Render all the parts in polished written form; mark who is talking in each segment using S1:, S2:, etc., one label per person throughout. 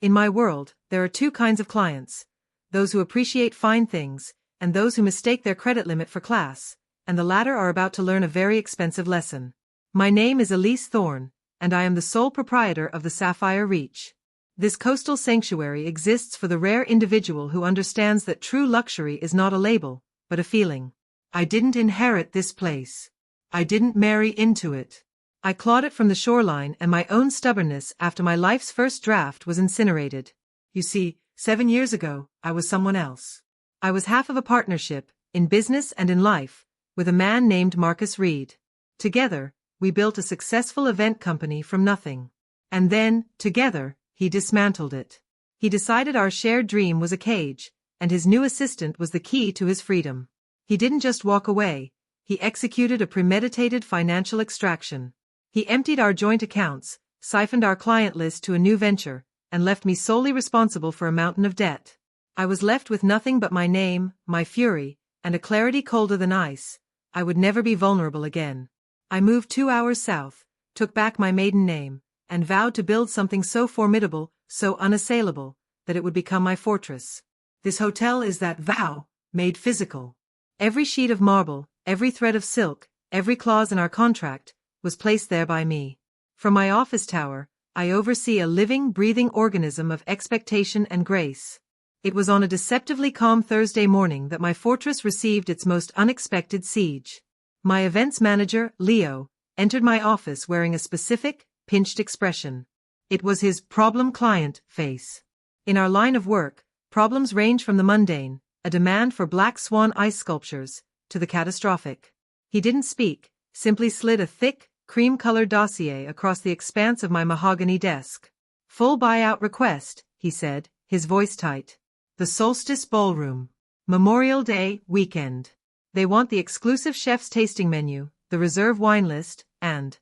S1: In my world, there are two kinds of clients: those who appreciate fine things, and those who mistake their credit limit for class, and the latter are about to learn a very expensive lesson. My name is Elise Thorne, and I am the sole proprietor of the Sapphire Reach. This coastal sanctuary exists for the rare individual who understands that true luxury is not a label, but a feeling. I didn't inherit this place. I didn't marry into it. I clawed it from the shoreline and my own stubbornness after my life's first draft was incinerated. You see, 7 years ago, I was someone else. I was half of a partnership, in business and in life, with a man named Marcus Reed. Together, we built a successful event company from nothing. And then, together, he dismantled it. He decided our shared dream was a cage, and his new assistant was the key to his freedom. He didn't just walk away, he executed a premeditated financial extraction. He emptied our joint accounts, siphoned our client list to a new venture, and left me solely responsible for a mountain of debt. I was left with nothing but my name, my fury, and a clarity colder than ice. I would never be vulnerable again. I moved 2 hours south, took back my maiden name, and vowed to build something so formidable, so unassailable, that it would become my fortress. This hotel is that vow, made physical. Every sheet of marble, every thread of silk, every clause in our contract, was placed there by me. From my office tower, I oversee a living, breathing organism of expectation and grace. It was on a deceptively calm Thursday morning that my fortress received its most unexpected siege. My events manager, Leo, entered my office wearing a specific, pinched expression. It was his problem client face. In our line of work, problems range from the mundane, a demand for black swan ice sculptures, to the catastrophic. He didn't speak, simply slid a thick, cream-colored dossier across the expanse of my mahogany desk. Full buyout request, he said, his voice tight. The Solstice Ballroom. Memorial Day weekend. They want the exclusive chef's tasting menu, the reserve wine list, and...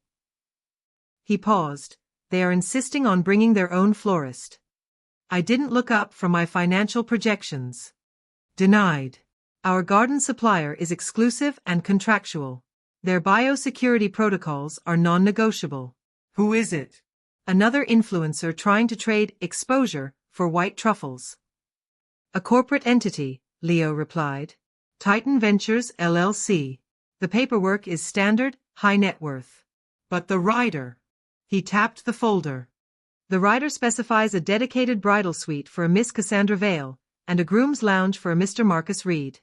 S1: He paused. They are insisting on bringing their own florist. I didn't look up from my financial projections. Denied. Our garden supplier is exclusive and contractual. Their biosecurity protocols are non-negotiable. Who is it? Another influencer trying to trade exposure for white truffles. A corporate entity, Leo replied. Titan Ventures LLC. The paperwork is standard, high net worth. But the rider. He tapped the folder. The rider specifies a dedicated bridal suite for a Miss Cassandra Vale, and a groom's lounge for a Mr. Marcus Reed.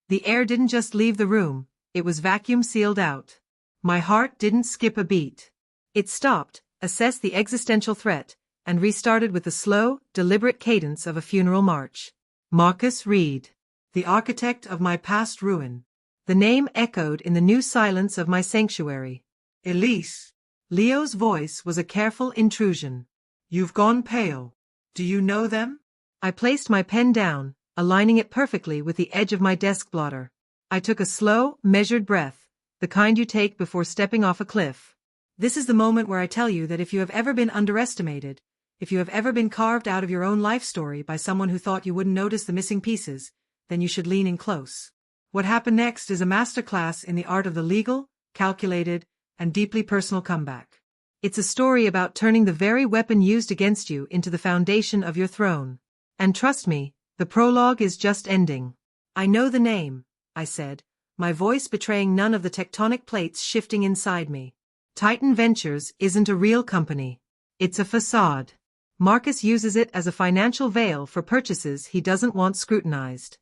S1: The air didn't just leave the room, it was vacuum sealed out. My heart didn't skip a beat. It stopped, assessed the existential threat, and restarted with the slow, deliberate cadence of a funeral march. Marcus Reed. The architect of my past ruin. The name echoed in the new silence of my sanctuary. Elise. Leo's voice was a careful intrusion. You've gone pale. Do you know them? I placed my pen down, aligning it perfectly with the edge of my desk blotter. I took a slow, measured breath, the kind you take before stepping off a cliff. This is the moment where I tell you that if you have ever been underestimated, if you have ever been carved out of your own life story by someone who thought you wouldn't notice the missing pieces, then you should lean in close. What happened next is a masterclass in the art of the legal, calculated, and deeply personal comeback. It's a story about turning the very weapon used against you into the foundation of your throne. And trust me, the prologue is just ending. I know the name, I said, my voice betraying none of the tectonic plates shifting inside me. Titan Ventures isn't a real company. It's a facade. Marcus uses it as a financial veil for purchases he doesn't want scrutinized.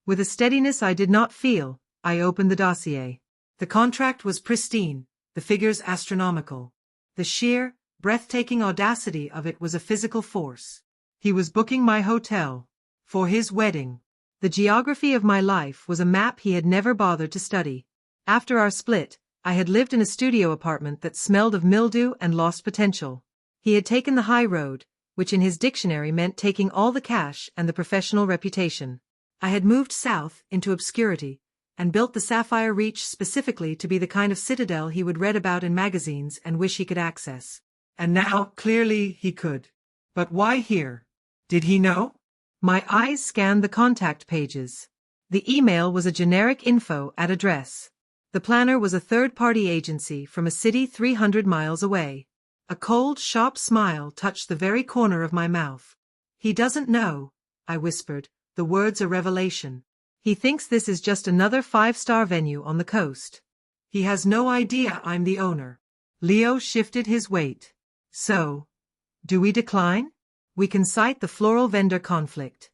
S1: With a steadiness I did not feel, I opened the dossier. The contract was pristine, the figures astronomical. The sheer, breathtaking audacity of it was a physical force. He was booking my hotel. For his wedding. The geography of my life was a map he had never bothered to study. After our split, I had lived in a studio apartment that smelled of mildew and lost potential. He had taken the high road, which in his dictionary meant taking all the cash and the professional reputation. I had moved south into obscurity, and built the Sapphire Reach specifically to be the kind of citadel he would read about in magazines and wish he could access. And now, clearly, he could. But why here? Did he know? My eyes scanned the contact pages. The email was a generic info at address. The planner was a third-party agency from a city 300 miles away. A cold, sharp smile touched the very corner of my mouth. He doesn't know, I whispered, the words a revelation. He thinks this is just another 5-star venue on the coast. He has no idea I'm the owner. Leo shifted his weight. So, do we decline? We can cite the floral vendor conflict.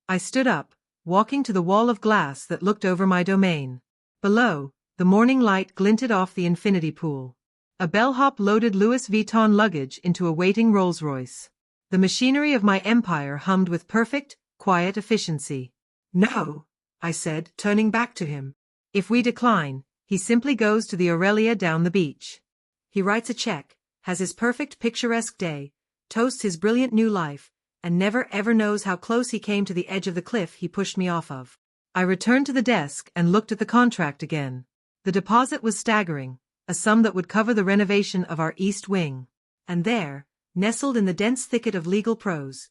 S1: I stood up, walking to the wall of glass that looked over my domain. Below, the morning light glinted off the infinity pool. A bellhop loaded Louis Vuitton luggage into a waiting Rolls-Royce. The machinery of my empire hummed with perfect, quiet efficiency. No, I said, turning back to him. If we decline, he simply goes to the Aurelia down the beach. He writes a check, has his perfect picturesque day, toasts his brilliant new life, and never ever knows how close he came to the edge of the cliff he pushed me off of. I returned to the desk and looked at the contract again. The deposit was staggering, a sum that would cover the renovation of our east wing. And there, nestled in the dense thicket of legal prose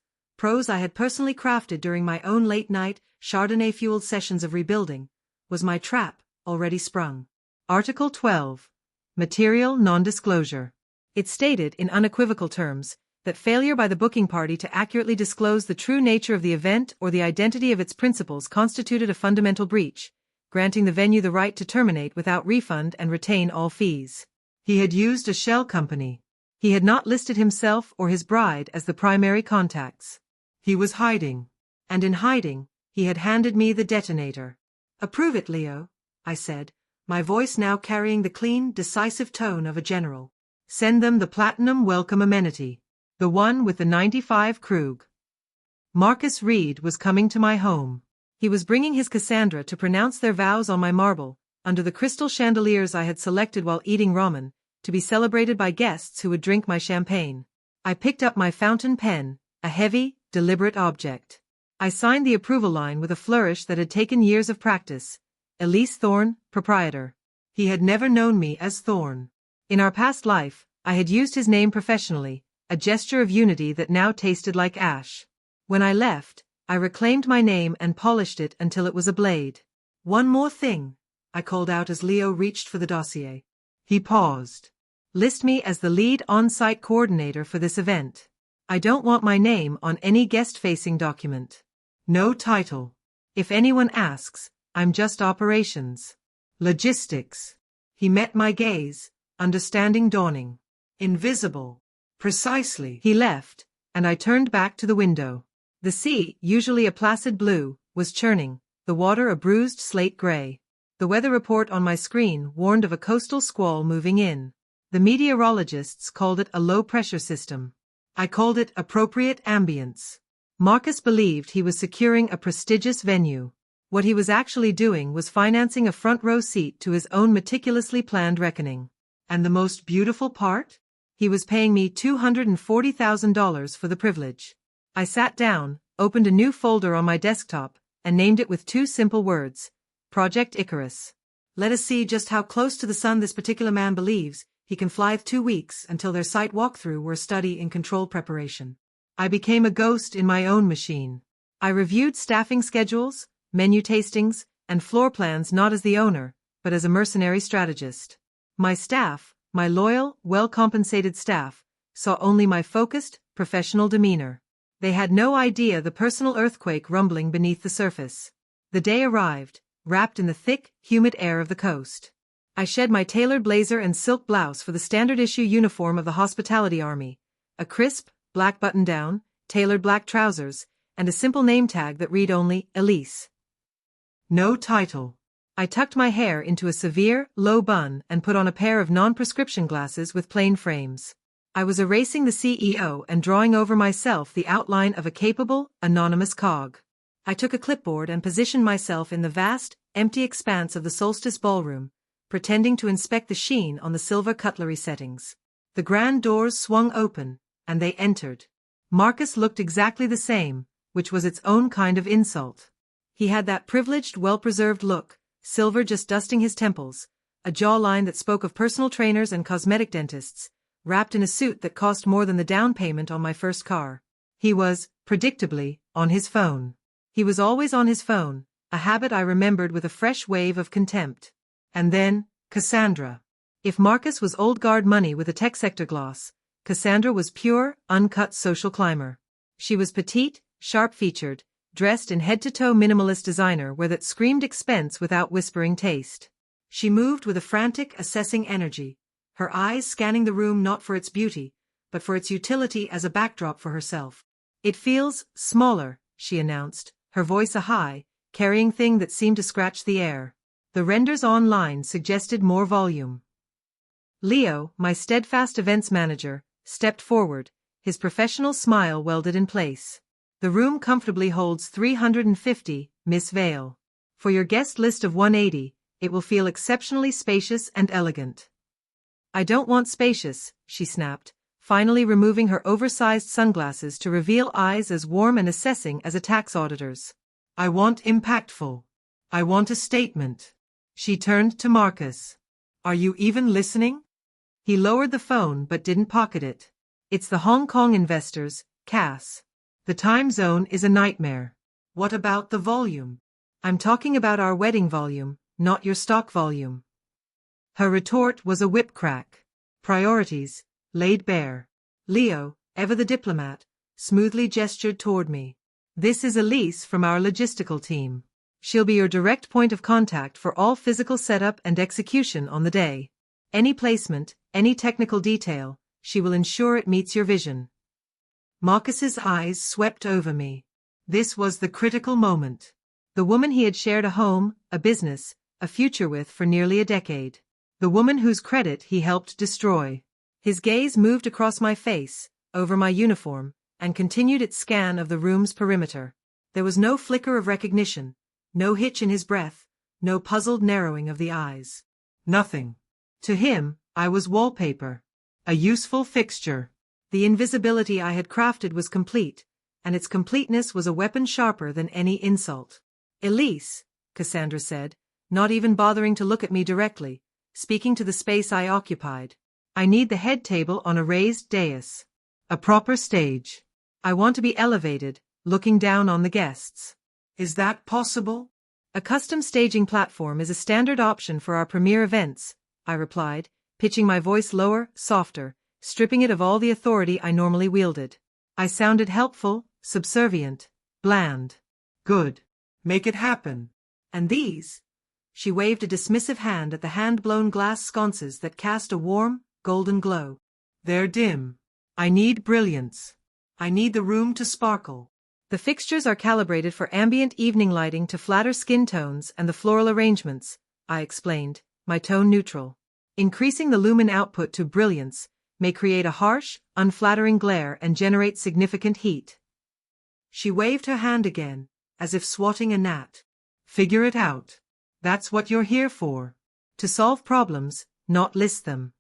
S1: I had personally crafted during my own late-night, Chardonnay-fueled sessions of rebuilding, was my trap, already sprung. Article 12. Material non-disclosure. It stated in unequivocal terms that failure by the booking party to accurately disclose the true nature of the event or the identity of its principals constituted a fundamental breach, granting the venue the right to terminate without refund and retain all fees. He had used a shell company. He had not listed himself or his bride as the primary contacts. He was hiding. And in hiding, he had handed me the detonator. Approve it, Leo, I said, my voice now carrying the clean, decisive tone of a general. Send them the platinum welcome amenity. The one with the 95 Krug. Marcus Reed was coming to my home. He was bringing his Cassandra to pronounce their vows on my marble, under the crystal chandeliers I had selected while eating ramen, to be celebrated by guests who would drink my champagne. I picked up my fountain pen, a heavy, deliberate object. I signed the approval line with a flourish that had taken years of practice. Elise Thorne, proprietor. He had never known me as Thorne. In our past life, I had used his name professionally, a gesture of unity that now tasted like ash. When I left, I reclaimed my name and polished it until it was a blade. One more thing, I called out as Leo reached for the dossier. He paused. List me as the lead on-site coordinator for this event. I don't want my name on any guest-facing document. No title. If anyone asks, I'm just operations. Logistics. He met my gaze, understanding dawning. Invisible. Precisely. He left, and I turned back to the window. The sea, usually a placid blue, was churning, the water a bruised slate gray. The weather report on my screen warned of a coastal squall moving in. The meteorologists called it a low-pressure system. I called it appropriate ambience. Marcus believed he was securing a prestigious venue. What he was actually doing was financing a front-row seat to his own meticulously planned reckoning. And the most beautiful part? He was paying me $240,000 for the privilege. I sat down, opened a new folder on my desktop, and named it with two simple words: Project Icarus. Let us see just how close to the sun this particular man believes he can fly 2 weeks until their site walkthrough were a study in control preparation. I became a ghost in my own machine. I reviewed staffing schedules, menu tastings, and floor plans not as the owner, but as a mercenary strategist. My staff, my loyal, well-compensated staff, saw only my focused, professional demeanor. They had no idea the personal earthquake rumbling beneath the surface. The day arrived, wrapped in the thick, humid air of the coast. I shed my tailored blazer and silk blouse for the standard-issue uniform of the Hospitality Army, a crisp, black button-down, tailored black trousers, and a simple name tag that read only, Elise. No title. I tucked my hair into a severe, low bun and put on a pair of non-prescription glasses with plain frames. I was erasing the CEO and drawing over myself the outline of a capable, anonymous cog. I took a clipboard and positioned myself in the vast, empty expanse of the Solstice Ballroom, pretending to inspect the sheen on the silver cutlery settings. The grand doors swung open, and they entered. Marcus looked exactly the same, which was its own kind of insult. He had that privileged, well-preserved look, silver just dusting his temples, a jawline that spoke of personal trainers and cosmetic dentists, wrapped in a suit that cost more than the down payment on my first car. He was, predictably, on his phone. He was always on his phone, a habit I remembered with a fresh wave of contempt. And then, Cassandra. If Marcus was old guard money with a tech sector gloss, Cassandra was pure, uncut social climber. She was petite, sharp-featured, dressed in head-to-toe minimalist designer wear that screamed expense without whispering taste. She moved with a frantic, assessing energy, her eyes scanning the room not for its beauty, but for its utility as a backdrop for herself. "It feels smaller," she announced, her voice a high, carrying thing that seemed to scratch the air. The renders online suggested more volume. Leo, my steadfast events manager, stepped forward, his professional smile welded in place. "The room comfortably holds 350, Miss Vale. For your guest list of 180, it will feel exceptionally spacious and elegant." "I don't want spacious," she snapped, finally removing her oversized sunglasses to reveal eyes as warm and assessing as a tax auditor's. "I want impactful. I want a statement." She turned to Marcus. "Are you even listening?" He lowered the phone but didn't pocket it. "It's the Hong Kong investors, Cass. The time zone is a nightmare." "What about the volume?" "I'm talking about our wedding volume, not your stock volume." Her retort was a whip crack. Priorities, laid bare. Leo, ever the diplomat, smoothly gestured toward me. "This is Elise from our logistical team. She'll be your direct point of contact for all physical setup and execution on the day. Any placement, any technical detail, she will ensure it meets your vision." Marcus's eyes swept over me. This was the critical moment. The woman he had shared a home, a business, a future with for nearly a decade. The woman whose credit he helped destroy. His gaze moved across my face, over my uniform, and continued its scan of the room's perimeter. There was no flicker of recognition, no hitch in his breath, no puzzled narrowing of the eyes. Nothing. To him, I was wallpaper. A useful fixture. The invisibility I had crafted was complete, and its completeness was a weapon sharper than any insult. "Elise," Cassandra said, not even bothering to look at me directly, speaking to the space I occupied. "I need the head table on a raised dais. A proper stage. I want to be elevated, looking down on the guests." "Is that possible?" "A custom staging platform is a standard option for our premier events," I replied, pitching my voice lower, softer, stripping it of all the authority I normally wielded. I sounded helpful, subservient, bland. "Good. Make it happen." "And these?" She waved a dismissive hand at the hand-blown glass sconces that cast a warm, golden glow. "They're dim. I need brilliance. I need the room to sparkle." "The fixtures are calibrated for ambient evening lighting to flatter skin tones and the floral arrangements," I explained, my tone neutral. "Increasing the lumen output to brilliance may create a harsh, unflattering glare and generate significant heat." She waved her hand again, as if swatting a gnat. "Figure it out. That's what you're here for. To solve problems, not list them."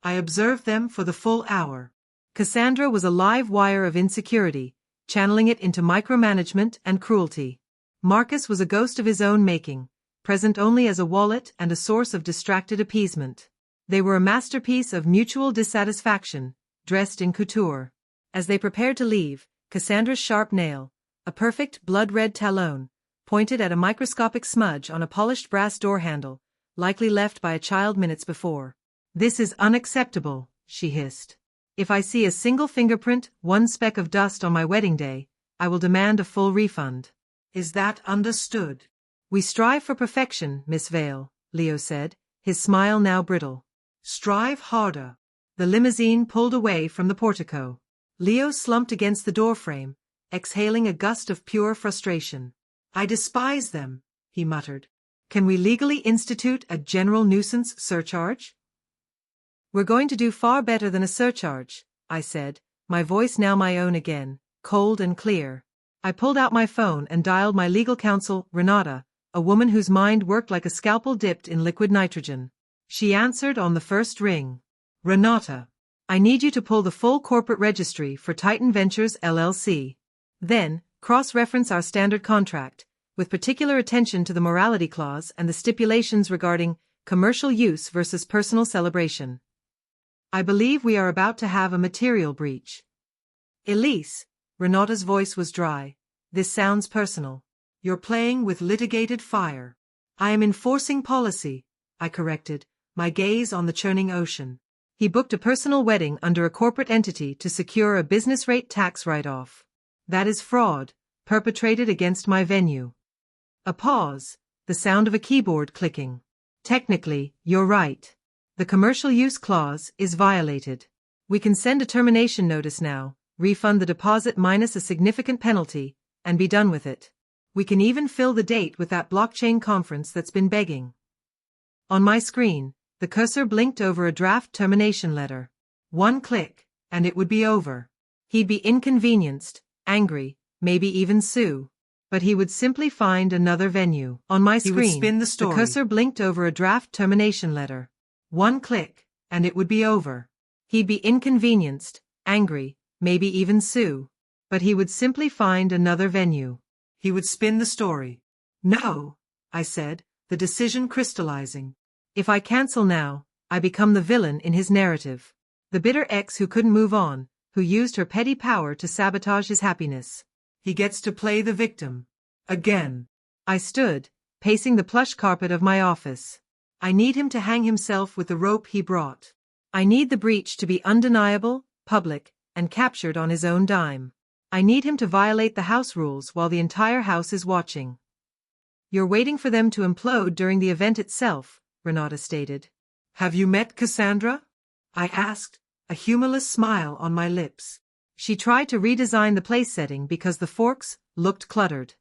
S1: I observed them for the full hour. Cassandra was a live wire of insecurity, channeling it into micromanagement and cruelty. Marcus was a ghost of his own making, present only as a wallet and a source of distracted appeasement. They were a masterpiece of mutual dissatisfaction, dressed in couture. As they prepared to leave, Cassandra's sharp nail, a perfect blood-red talon, pointed at a microscopic smudge on a polished brass door handle, likely left by a child minutes before. "This is unacceptable," she hissed. "If I see a single fingerprint, one speck of dust on my wedding day, I will demand a full refund." "Is that understood?" "We strive for perfection, Miss Vale," Leo said, his smile now brittle. "Strive harder." The limousine pulled away from the portico. Leo slumped against the doorframe, exhaling a gust of pure frustration. "I despise them," he muttered. "Can we legally institute a general nuisance surcharge?" "We're going to do far better than a surcharge," I said, my voice now my own again, cold and clear. I pulled out my phone and dialed my legal counsel, Renata, a woman whose mind worked like a scalpel dipped in liquid nitrogen. She answered on the first ring. "Renata, I need you to pull the full corporate registry for Titan Ventures LLC. Then, cross-reference our standard contract, with particular attention to the morality clause and the stipulations regarding commercial use versus personal celebration. I believe we are about to have a material breach." "Elise," Renata's voice was dry, "this sounds personal. You're playing with litigated fire." "I am enforcing policy," I corrected, my gaze on the churning ocean. He booked a personal wedding under a corporate entity to secure a business rate tax write-off. That is fraud, perpetrated against my venue. A pause, the sound of a keyboard clicking. Technically, you're right. The commercial use clause is violated. We can send a termination notice now, refund the deposit minus a significant penalty, and be done with it. We can even fill the date with that blockchain conference that's been begging. On my screen, the cursor blinked over a draft termination letter. One click, and it would be over. He'd be inconvenienced, angry, maybe even sue. But he would simply find another venue. On my screen, the cursor blinked over a draft termination letter. One click, and it would be over. He'd be inconvenienced, angry, maybe even sue. But he would simply find another venue. He would spin the story. No, I said, the decision crystallizing. If I cancel now, I become the villain in his narrative. The bitter ex who couldn't move on, who used her petty power to sabotage his happiness. He gets to play the victim. Again. I stood, pacing the plush carpet of my office. I need him to hang himself with the rope he brought. I need the breach to be undeniable, public, and captured on his own dime. I need him to violate the house rules while the entire house is watching. You're waiting for them to implode during the event itself, Renata stated. Have you met Cassandra? I asked, a humorless smile on my lips. She tried to redesign the place setting because the forks looked cluttered.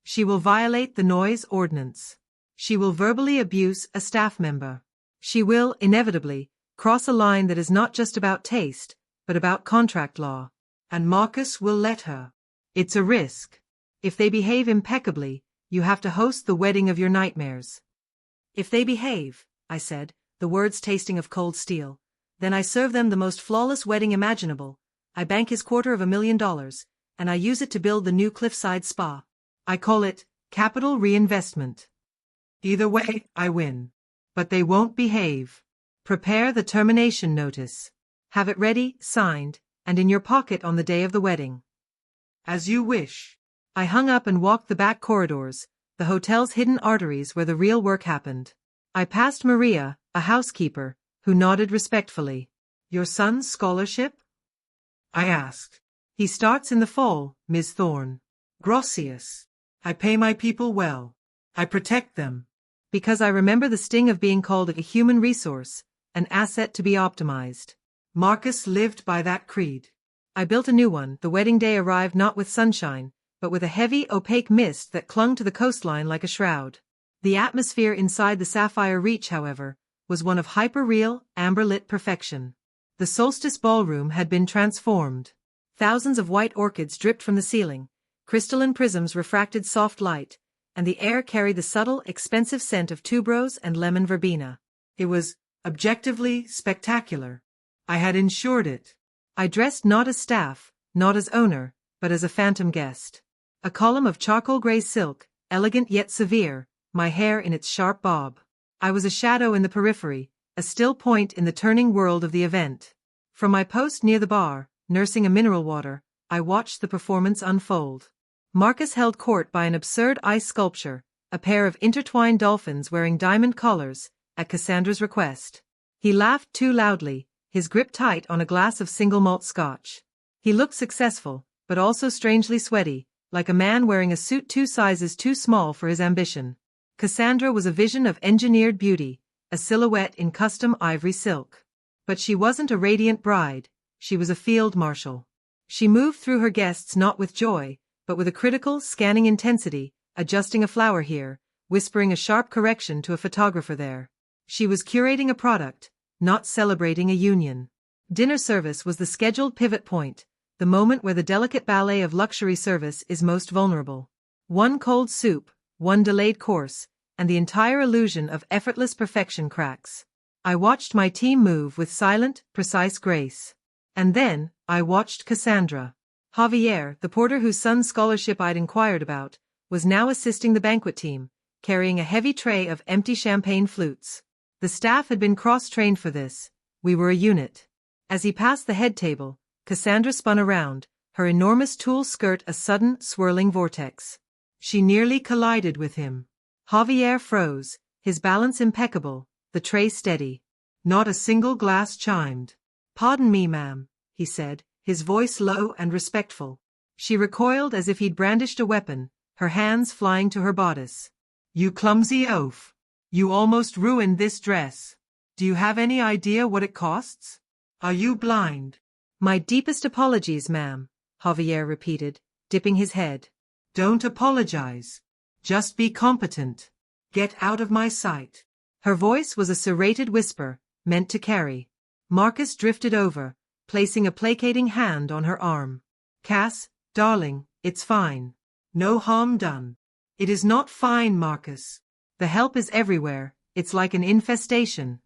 S1: She will violate the noise ordinance. She will verbally abuse a staff member. She will, inevitably, cross a line that is not just about taste, but about contract law. And Marcus will let her. It's a risk. If they behave impeccably, you have to host the wedding of your nightmares. If they behave, I said, the words tasting of cold steel, then I serve them the most flawless wedding imaginable. I bank his $250,000, and I use it to build the new cliffside spa. I call it capital reinvestment. Either way, I win. But they won't behave. Prepare the termination notice. Have it ready, signed, and in your pocket on the day of the wedding. As you wish. I hung up and walked the back corridors, the hotel's hidden arteries where the real work happened. I passed Maria, a housekeeper, who nodded respectfully. Your son's scholarship? I asked. He starts in the fall, Ms. Thorne. Gracias. I pay my people well. I protect them. Because I remember the sting of being called a human resource, an asset to be optimized. Marcus lived by that creed. I built a new one. The wedding day arrived not with sunshine, but with a heavy, opaque mist that clung to the coastline like a shroud. The atmosphere inside the Sapphire Reach, however, was one of hyper-real, amber-lit perfection. The solstice ballroom had been transformed. Thousands of white orchids dripped from the ceiling, crystalline prisms refracted soft light, and the air carried the subtle, expensive scent of tuberose and lemon verbena. It was objectively spectacular. I had ensured it. I dressed not as staff, not as owner, but as a phantom guest. A column of charcoal gray silk, elegant yet severe, my hair in its sharp bob. I was a shadow in the periphery, a still point in the turning world of the event. From my post near the bar, nursing a mineral water, I watched the performance unfold. Marcus held court by an absurd ice sculpture, a pair of intertwined dolphins wearing diamond collars, at Cassandra's request. He laughed too loudly, his grip tight on a glass of single malt scotch. He looked successful, but also strangely sweaty, like a man wearing a suit 2 sizes too small for his ambition. Cassandra was a vision of engineered beauty, a silhouette in custom ivory silk. But she wasn't a radiant bride, she was a field marshal. She moved through her guests not with joy, but with a critical, scanning intensity, adjusting a flower here, whispering a sharp correction to a photographer there. She was curating a product, not celebrating a union. Dinner service was the scheduled pivot point, the moment where the delicate ballet of luxury service is most vulnerable. One cold soup, one delayed course, and the entire illusion of effortless perfection cracks. I watched my team move with silent, precise grace. And then, I watched Cassandra. Javier, the porter whose son's scholarship I'd inquired about, was now assisting the banquet team, carrying a heavy tray of empty champagne flutes. The staff had been cross-trained for this. We were a unit. As he passed the head table, Cassandra spun around, her enormous tulle skirt a sudden, swirling vortex. She nearly collided with him. Javier froze, his balance impeccable, the tray steady. Not a single glass chimed. "Pardon me, ma'am," he said, his voice low and respectful. She recoiled as if he'd brandished a weapon, her hands flying to her bodice. "You clumsy oaf. You almost ruined this dress. Do you have any idea what it costs? Are you blind?" "My deepest apologies, ma'am," Javier repeated, dipping his head. "Don't apologize. Just be competent. Get out of my sight." Her voice was a serrated whisper, meant to carry. Marcus drifted over, placing a placating hand on her arm. "Cass, darling, it's fine. No harm done." "It is not fine, Marcus. The help is everywhere, it's like an infestation."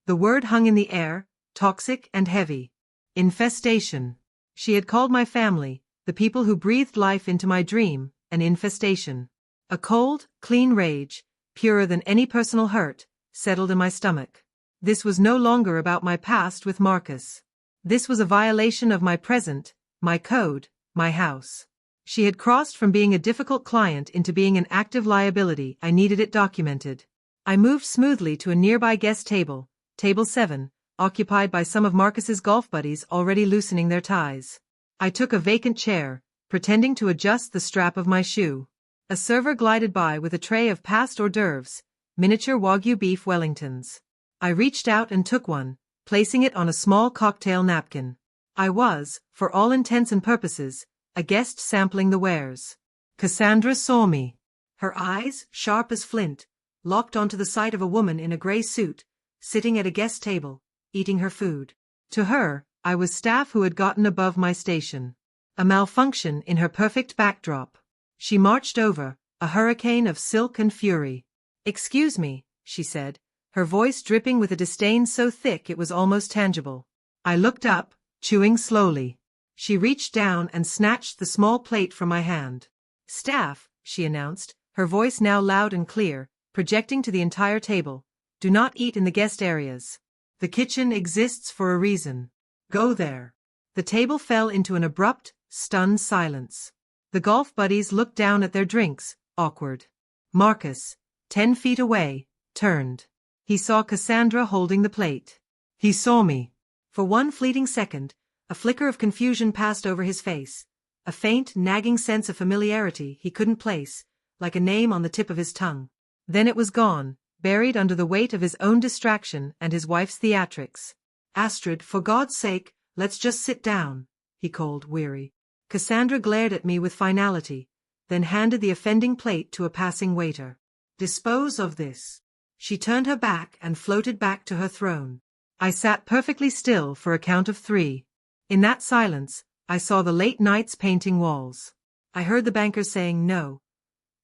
S1: The word hung in the air, toxic and heavy. Infestation. She had called my family, the people who breathed life into my dream, an infestation. A cold, clean rage, purer than any personal hurt, settled in my stomach. This was no longer about my past with Marcus. This was a violation of my present, my code, my house. She had crossed from being a difficult client into being an active liability. I needed it documented. I moved smoothly to a nearby guest table, table 7, occupied by some of Marcus's golf buddies already loosening their ties. I took a vacant chair, pretending to adjust the strap of my shoe. A server glided by with a tray of past hors d'oeuvres, miniature Wagyu beef Wellingtons. I reached out and took one, placing it on a small cocktail napkin. I was, for all intents and purposes, a guest sampling the wares. Cassandra saw me. Her eyes, sharp as flint, locked onto the sight of a woman in a gray suit, sitting at a guest table, eating her food. To her, I was staff who had gotten above my station. A malfunction in her perfect backdrop. She marched over, a hurricane of silk and fury. "Excuse me," she said, her voice dripping with a disdain so thick it was almost tangible. I looked up, chewing slowly. She reached down and snatched the small plate from my hand. "Staff," she announced, her voice now loud and clear, projecting to the entire table. "Do not eat in the guest areas. The kitchen exists for a reason. Go there." The table fell into an abrupt, stunned silence. The golf buddies looked down at their drinks, awkward. Marcus, 10 feet away, turned. He saw Cassandra holding the plate. He saw me. For one fleeting second, a flicker of confusion passed over his face, a faint, nagging sense of familiarity he couldn't place, like a name on the tip of his tongue. Then it was gone, buried under the weight of his own distraction and his wife's theatrics. "Astrid, for God's sake, let's just sit down," he called, weary. Cassandra glared at me with finality, then handed the offending plate to a passing waiter. "Dispose of this." She turned her back and floated back to her throne. I sat perfectly still for a count of 3. In that silence, I saw the late night's painting walls. I heard the banker saying no.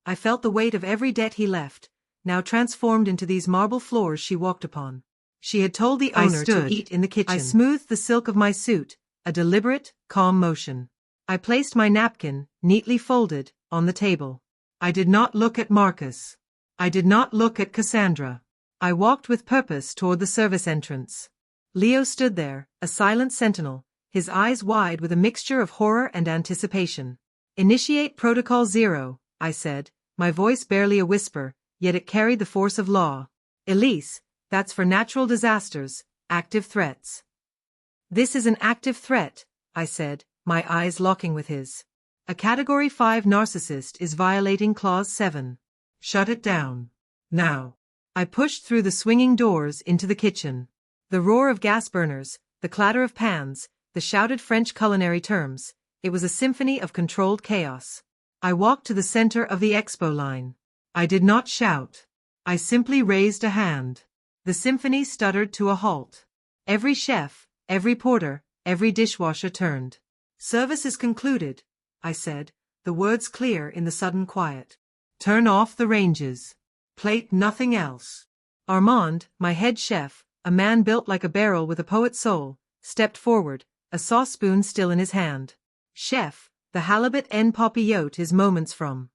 S1: I felt the weight of every debt he left, now transformed into these marble floors she walked upon. She had told the owner to eat in the kitchen. I smoothed the silk of my suit, a deliberate, calm motion. I placed my napkin, neatly folded, on the table. I did not look at Marcus. I did not look at Cassandra. I walked with purpose toward the service entrance. Leo stood there, a silent sentinel, his eyes wide with a mixture of horror and anticipation. "Initiate Protocol 0, I said, my voice barely a whisper, yet it carried the force of law. "Elise, that's for natural disasters, active threats." "This is an active threat," I said, my eyes locking with his. "A Category 5 narcissist is violating Clause 7. Shut it down. Now." I pushed through the swinging doors into the kitchen. The roar of gas burners, the clatter of pans, the shouted French culinary terms, it was a symphony of controlled chaos. I walked to the center of the expo line. I did not shout. I simply raised a hand. The symphony stuttered to a halt. Every chef, every porter, every dishwasher turned. "Service is concluded," I said, the words clear in the sudden quiet. "Turn off the ranges. Plate nothing else." Armand, my head chef, a man built like a barrel with a poet's soul, stepped forward, a sauce spoon still in his hand. "Chef, the halibut en papillote is moments from."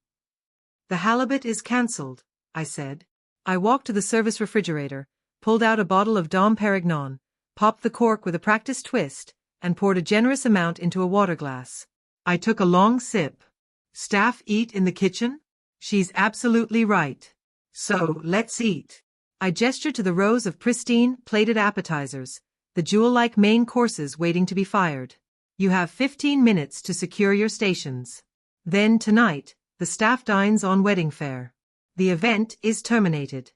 S1: "The halibut is cancelled," I said. I walked to the service refrigerator, pulled out a bottle of Dom Perignon, popped the cork with a practiced twist, and poured a generous amount into a water glass. I took a long sip. "Staff eat in the kitchen? She's absolutely right. So, let's eat." I gestured to the rows of pristine, plated appetizers, the jewel-like main courses waiting to be fired. You have 15 minutes to secure your stations. Then tonight, the staff dines on wedding fare. The event is terminated.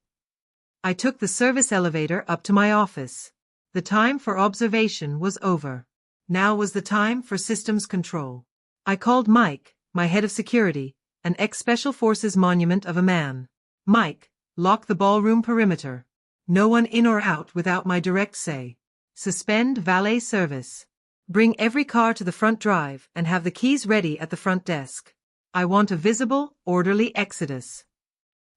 S1: I took the service elevator up to my office. The time for observation was over. Now was the time for systems control. I called Mike, my head of security, an ex-Special Forces monument of a man. Mike, lock the ballroom perimeter. No one in or out without my direct say. Suspend valet service. Bring every car to the front drive and have the keys ready at the front desk. I want a visible, orderly exodus.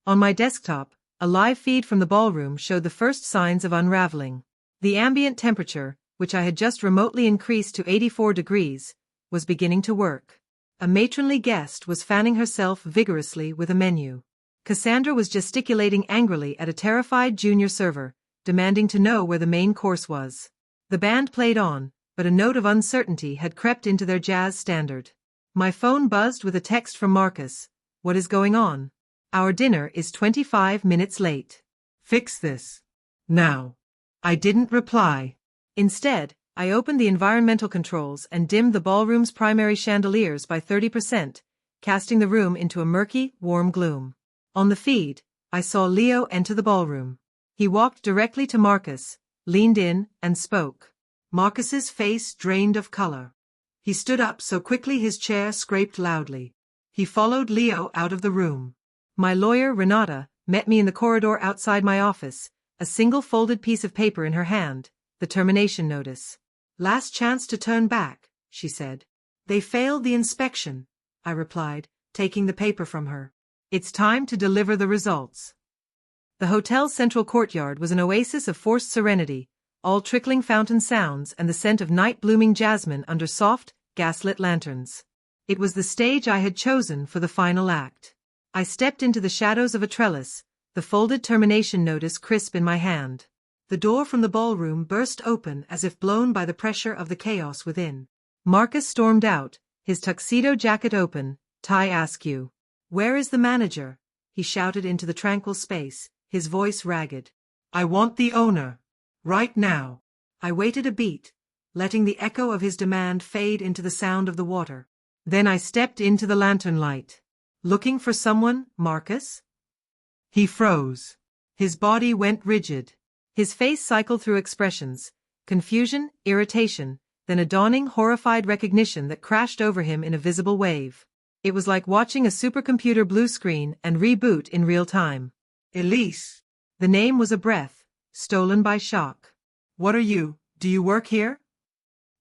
S1: On my desktop, a live feed from the ballroom showed the first signs of unraveling. The ambient temperature, which I had just remotely increased to 84 degrees, was beginning to work. A matronly guest was fanning herself vigorously with a menu. Cassandra was gesticulating angrily at a terrified junior server, demanding to know where the main course was. The band played on, but a note of uncertainty had crept into their jazz standard. My phone buzzed with a text from Marcus. What is going on? Our dinner is 25 minutes late. Fix this. Now. I didn't reply. Instead, I opened the environmental controls and dimmed the ballroom's primary chandeliers by 30%, casting the room into a murky, warm gloom. On the feed, I saw Leo enter the ballroom. He walked directly to Marcus, leaned in, and spoke. Marcus's face drained of color. He stood up so quickly his chair scraped loudly. He followed Leo out of the room. My lawyer, Renata, met me in the corridor outside my office, a single folded piece of paper in her hand, the termination notice. Last chance to turn back, she said. They failed the inspection, I replied, taking the paper from her. It's time to deliver the results. The hotel's central courtyard was an oasis of forced serenity, all trickling fountain sounds and the scent of night-blooming jasmine under soft, gaslit lanterns. It was the stage I had chosen for the final act. I stepped into the shadows of a trellis, the folded termination notice crisp in my hand. The door from the ballroom burst open as if blown by the pressure of the chaos within. Marcus stormed out, his tuxedo jacket open, tie askew. Where is the manager? He shouted into the tranquil space, his voice ragged. I want the owner. Right now. I waited a beat, letting the echo of his demand fade into the sound of the water. Then I stepped into the lantern light. Looking for someone, Marcus? He froze. His body went rigid. His face cycled through expressions, confusion, irritation, then a dawning, horrified recognition that crashed over him in a visible wave. It was like watching a supercomputer blue screen and reboot in real time. Elise. The name was a breath, stolen by shock. What are you? Do you work here?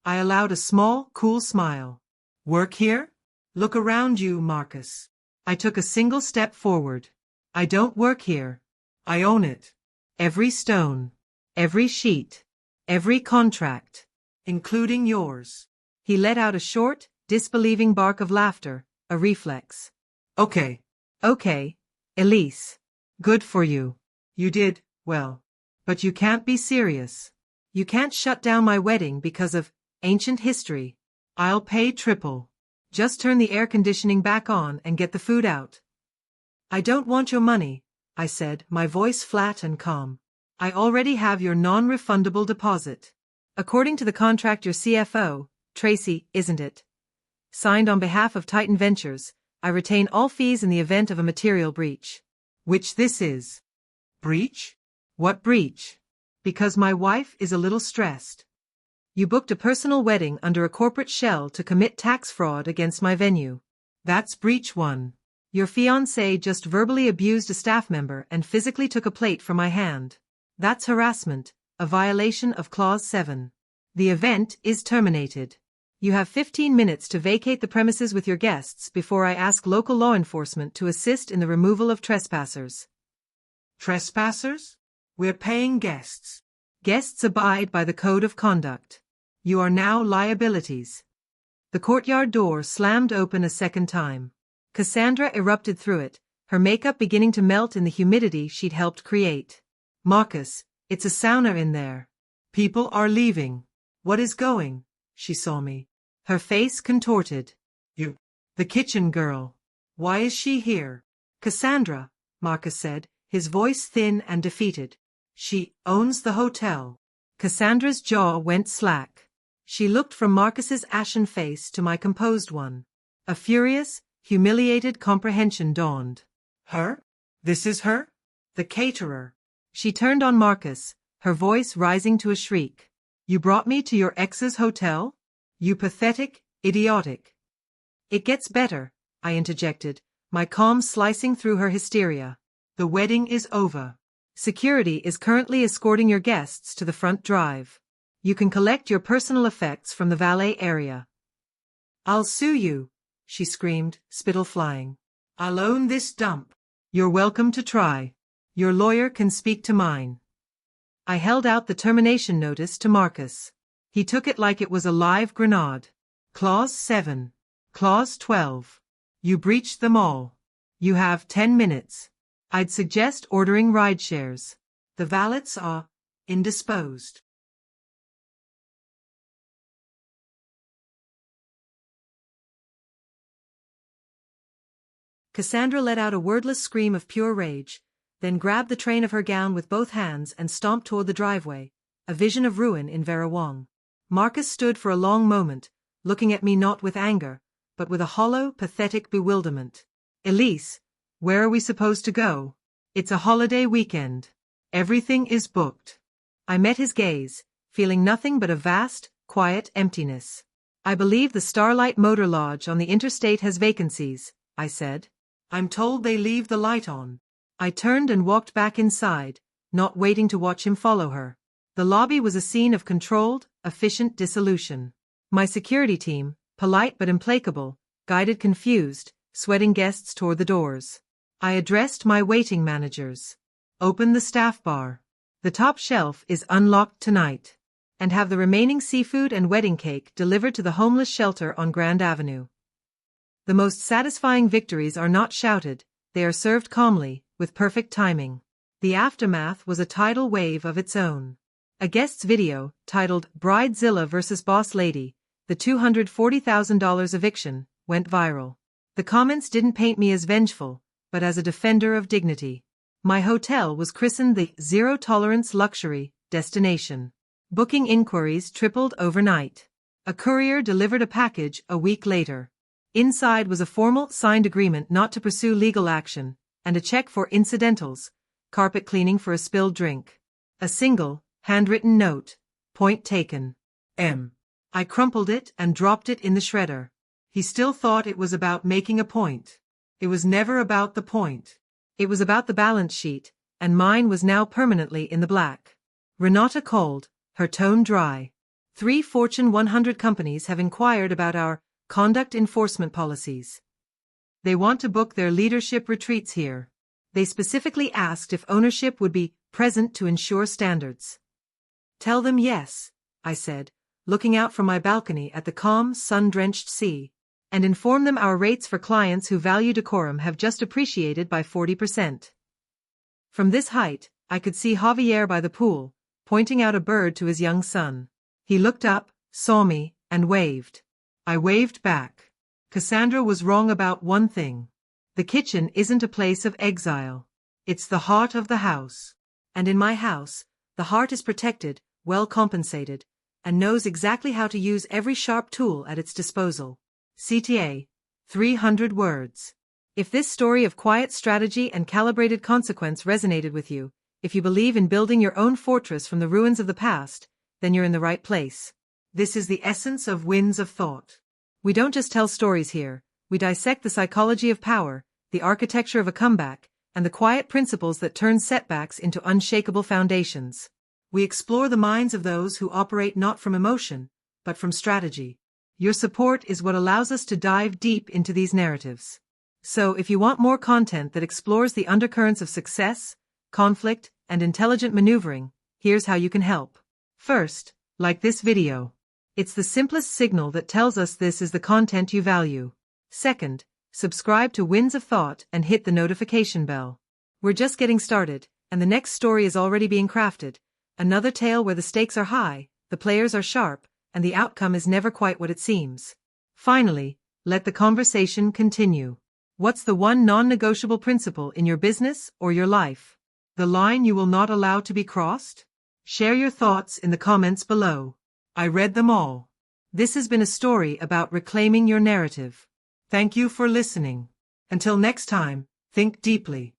S1: I allowed a small, cool smile. Work here? Look around you, Marcus. I took a single step forward. I don't work here. I own it. Every stone, every sheet, every contract, including yours. He let out a short, disbelieving bark of laughter, a reflex. Okay. Okay, Elise. Good for you. You did, well. But you can't be serious. You can't shut down my wedding because of ancient history. I'll pay triple. Just turn the air conditioning back on and get the food out. I don't want your money, I said, my voice flat and calm. I already have your non-refundable deposit. According to the contract your CFO, Tracy, isn't it? Signed on behalf of Titan Ventures, I retain all fees in the event of a material breach. Which this is. Breach? What breach? Because my wife is a little stressed. You booked a personal wedding under a corporate shell to commit tax fraud against my venue. That's breach one. Your fiancé just verbally abused a staff member and physically took a plate from my hand. That's harassment, a violation of Clause 7. The event is terminated. You have 15 minutes to vacate the premises with your guests before I ask local law enforcement to assist in the removal of trespassers. Trespassers? We're paying guests. Guests abide by the code of conduct. You are now liabilities. The courtyard door slammed open a second time. Cassandra erupted through it, her makeup beginning to melt in the humidity she'd helped create. Marcus, it's a sauna in there. People are leaving. What is going? She saw me. Her face contorted. You. The kitchen girl. Why is she here? Cassandra, Marcus said, his voice thin and defeated. She owns the hotel. Cassandra's jaw went slack. She looked from Marcus's ashen face to my composed one. A furious, humiliated comprehension dawned. Her? This is her? The caterer. She turned on Marcus, her voice rising to a shriek. You brought me to your ex's hotel? You pathetic, idiotic. It gets better, I interjected, my calm slicing through her hysteria. The wedding is over. Security is currently escorting your guests to the front drive. You can collect your personal effects from the valet area. I'll sue you, she screamed, spittle flying. I'll own this dump. You're welcome to try. Your lawyer can speak to mine. I held out the termination notice to Marcus. He took it like it was a live grenade. Clause 7. Clause 12. You breached them all. You have 10 minutes. I'd suggest ordering rideshares. The valets are indisposed. Cassandra let out a wordless scream of pure rage, then grabbed the train of her gown with both hands and stomped toward the driveway, a vision of ruin in Verawong. Marcus stood for a long moment, looking at me not with anger, but with a hollow, pathetic bewilderment. Elise, where are we supposed to go? It's a holiday weekend. Everything is booked. I met his gaze, feeling nothing but a vast, quiet emptiness. I believe the Starlight Motor Lodge on the interstate has vacancies, I said. I'm told they leave the light on. I turned and walked back inside, not waiting to watch him follow her. The lobby was a scene of controlled, efficient dissolution. My security team, polite but implacable, guided confused, sweating guests toward the doors. I addressed my waiting managers. Open the staff bar. The top shelf is unlocked tonight. And have the remaining seafood and wedding cake delivered to the homeless shelter on Grand Avenue. The most satisfying victories are not shouted, they are served calmly, with perfect timing. The aftermath was a tidal wave of its own. A guest's video, titled Bridezilla vs. Boss Lady, the $240,000 eviction, went viral. The comments didn't paint me as vengeful, but as a defender of dignity. My hotel was christened the zero-tolerance luxury destination. Booking inquiries tripled overnight. A courier delivered a package a week later. Inside was a formal, signed agreement not to pursue legal action, and a check for incidentals, carpet cleaning for a spilled drink. A single, handwritten note. Point taken. M. I crumpled it and dropped it in the shredder. He still thought it was about making a point. It was never about the point. It was about the balance sheet, and mine was now permanently in the black. Renata called, her tone dry. 3 Fortune 100 companies have inquired about our conduct enforcement policies. They want to book their leadership retreats here. They specifically asked if ownership would be present to ensure standards. Tell them yes, I said, looking out from my balcony at the calm, sun-drenched sea. And inform them our rates for clients who value decorum have just appreciated by 40%. From this height, I could see Javier by the pool, pointing out a bird to his young son. He looked up, saw me, and waved. I waved back. Cassandra was wrong about one thing. The kitchen isn't a place of exile. It's the heart of the house. And in my house, the heart is protected, well compensated, and knows exactly how to use every sharp tool at its disposal. CTA, 300 words. If this story of quiet strategy and calibrated consequence resonated with you, if you believe in building your own fortress from the ruins of the past, then you're in the right place. This is the essence of Winds of Thought. We don't just tell stories here, we dissect the psychology of power, the architecture of a comeback, and the quiet principles that turn setbacks into unshakable foundations. We explore the minds of those who operate not from emotion, but from strategy. Your support is what allows us to dive deep into these narratives. So if you want more content that explores the undercurrents of success, conflict, and intelligent maneuvering, here's how you can help. First, like this video. It's the simplest signal that tells us this is the content you value. Second, subscribe to Winds of Thought and hit the notification bell. We're just getting started, and the next story is already being crafted. Another tale where the stakes are high, the players are sharp, and the outcome is never quite what it seems. Finally, let the conversation continue. What's the one non-negotiable principle in your business or your life? The line you will not allow to be crossed? Share your thoughts in the comments below. I read them all. This has been a story about reclaiming your narrative. Thank you for listening. Until next time, think deeply.